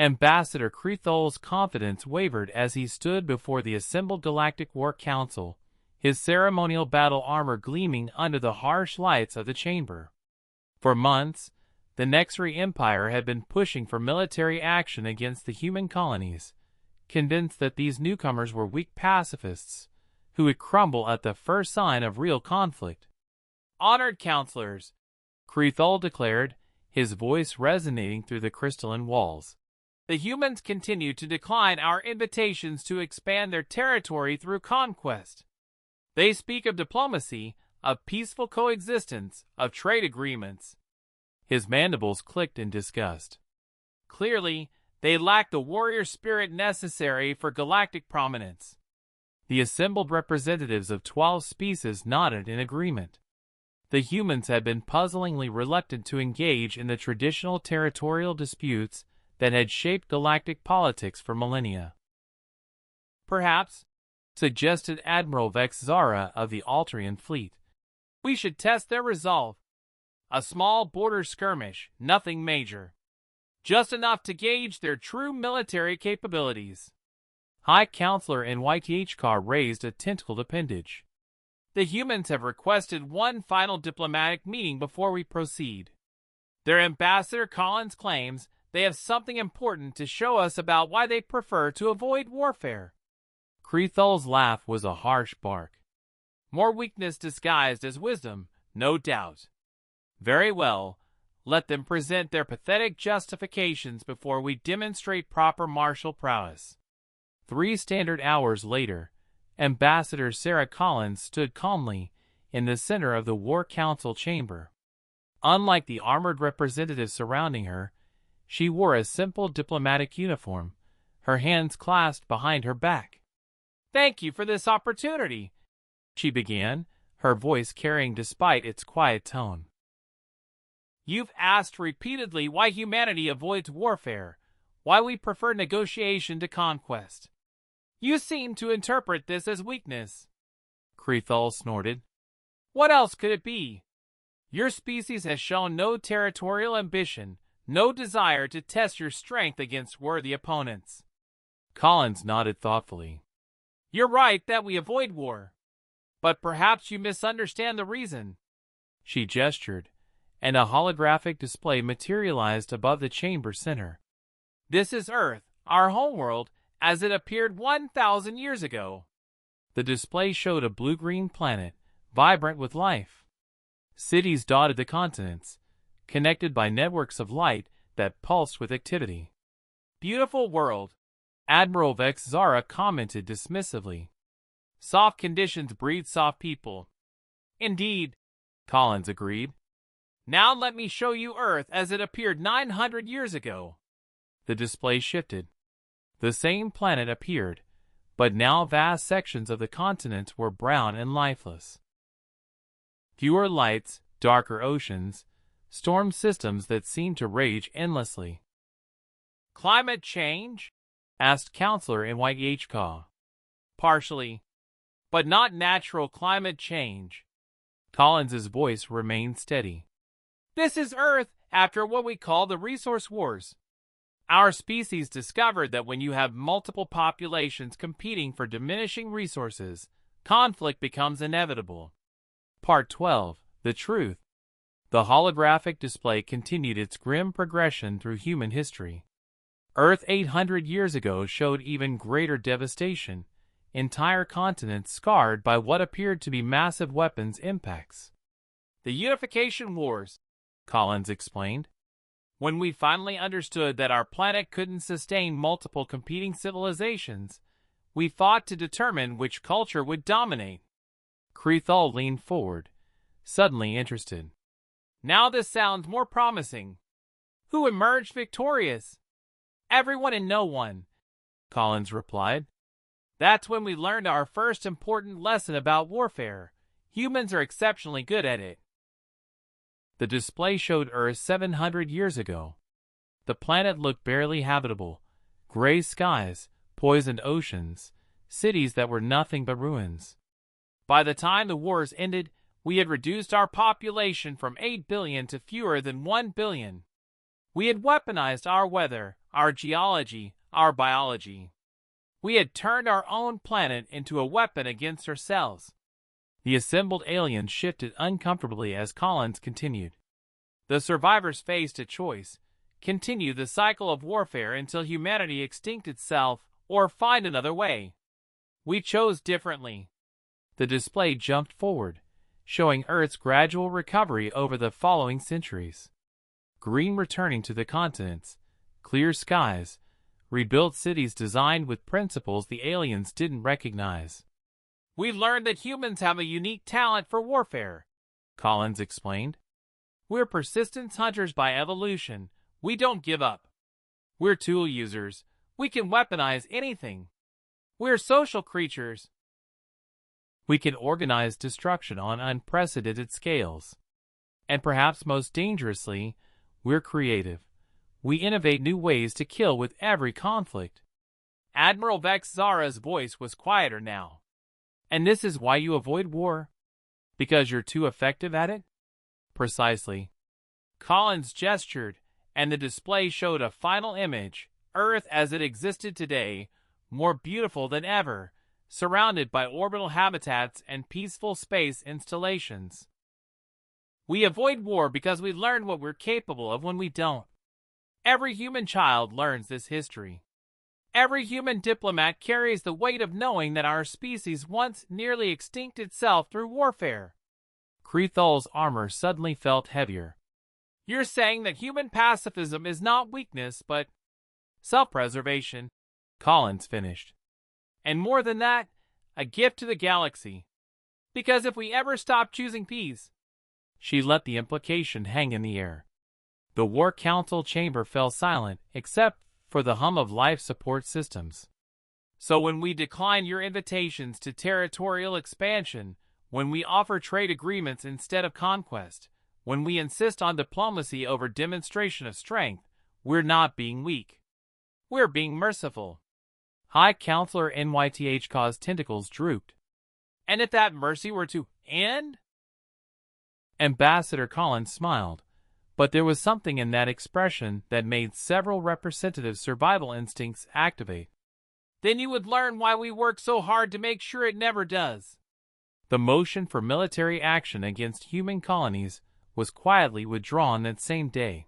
Ambassador Krethol's confidence wavered as he stood before the assembled Galactic War Council, his ceremonial battle armor gleaming under the harsh lights of the chamber. For months, the Nexri Empire had been pushing for military action against the human colonies, convinced that these newcomers were weak pacifists who would crumble at the first sign of real conflict. "Honored counselors," Krethol declared, his voice resonating through the crystalline walls. "The humans continue to decline our invitations to expand their territory through conquest. They speak of diplomacy, of peaceful coexistence, of trade agreements." His mandibles clicked in disgust. Clearly, they lack the warrior spirit necessary for galactic prominence. The assembled representatives of 12 species nodded in agreement. The humans had been puzzlingly reluctant to engage in the traditional territorial disputes that had shaped galactic politics for millennia. "Perhaps," suggested Admiral Vexzara of the Altrian fleet, "we should test their resolve. A small border skirmish, nothing major. Just enough to gauge their true military capabilities." High Counselor in YTHK raised a tentacled appendage. "The humans have requested one final diplomatic meeting before we proceed. Their ambassador Collins claims they have something important to show us about why they prefer to avoid warfare." Krethol's laugh was a harsh bark. "More weakness disguised as wisdom, no doubt. Very well, let them present their pathetic justifications before we demonstrate proper martial prowess." 3 standard hours later, Ambassador Sarah Collins stood calmly in the center of the War Council chamber. Unlike the armored representatives surrounding her, she wore a simple diplomatic uniform, her hands clasped behind her back. "Thank you for this opportunity," she began, her voice carrying despite its quiet tone. "You've asked repeatedly why humanity avoids warfare, why we prefer negotiation to conquest. You seem to interpret this as weakness." Krethol snorted. "What else could it be? Your species has shown no territorial ambition, no desire to test your strength against worthy opponents." Collins nodded thoughtfully. "You're right that we avoid war. But perhaps you misunderstand the reason." She gestured, and a holographic display materialized above the chamber center. "This is Earth, our homeworld, as it appeared 1,000 years ago." The display showed a blue-green planet, vibrant with life. Cities dotted the continents, connected by networks of light that pulsed with activity. "Beautiful world," Admiral Vexzara commented dismissively. "Soft conditions breed soft people." "Indeed," Collins agreed. "Now let me show you Earth as it appeared 900 years ago." The display shifted. The same planet appeared, but now vast sections of the continents were brown and lifeless. Fewer lights, darker oceans, storm systems that seemed to rage endlessly. "Climate change?" asked Counselor in YHK. "Partially, but not natural climate change." Collins's voice remained steady. "This is Earth after what we call the Resource Wars. Our species discovered that when you have multiple populations competing for diminishing resources, conflict becomes inevitable." Part 12. The Truth. The holographic display continued its grim progression through human history. Earth 800 years ago showed even greater devastation, entire continents scarred by what appeared to be massive weapons impacts. "The Unification Wars," Collins explained. "When we finally understood that our planet couldn't sustain multiple competing civilizations, we fought to determine which culture would dominate." Krethol leaned forward, suddenly interested. "Now this sounds more promising. Who emerged victorious?" "Everyone and no one," Collins replied. "That's when we learned our first important lesson about warfare. Humans are exceptionally good at it." The display showed Earth 700 years ago. The planet looked barely habitable. Gray skies, poisoned oceans, cities that were nothing but ruins. By the time the wars ended, we had reduced our population from 8 billion to fewer than 1 billion. We had weaponized our weather, our geology, our biology. We had turned our own planet into a weapon against ourselves. The assembled aliens shifted uncomfortably as Collins continued. The survivors faced a choice: continue the cycle of warfare until humanity extinct itself, or find another way. We chose differently. The display jumped forward, showing Earth's gradual recovery over the following centuries. Green returning to the continents, clear skies, rebuilt cities designed with principles the aliens didn't recognize. We learned that humans have a unique talent for warfare, Collins explained. We're persistent hunters by evolution. We don't give up. We're tool users. We can weaponize anything. We're social creatures. We can organize destruction on unprecedented scales. And perhaps most dangerously, we're creative. We innovate new ways to kill with every conflict. Admiral Vex Zara's voice was quieter now. And this is why you avoid war? Because you're too effective at it? Precisely. Collins gestured, and the display showed a final image, Earth as it existed today, more beautiful than ever, surrounded by orbital habitats and peaceful space installations. We avoid war because we learn what we're capable of when we don't. Every human child learns this history. Every human diplomat carries the weight of knowing that our species once nearly extinct itself through warfare. Krethal's armor suddenly felt heavier. You're saying that human pacifism is not weakness, but self-preservation, Collins finished. And more than that, a gift to the galaxy. Because if we ever stop choosing peace... She let the implication hang in the air. The War Council chamber fell silent, except for the hum of life support systems. So when we decline your invitations to territorial expansion, when we offer trade agreements instead of conquest, when we insist on diplomacy over demonstration of strength, we're not being weak. We're being merciful. High Counselor NYTHK's tentacles drooped. And if that mercy were to end? Ambassador Collins smiled, but there was something in that expression that made several representative survival instincts activate. Then you would learn why we work so hard to make sure it never does. The motion for military action against human colonies was quietly withdrawn that same day.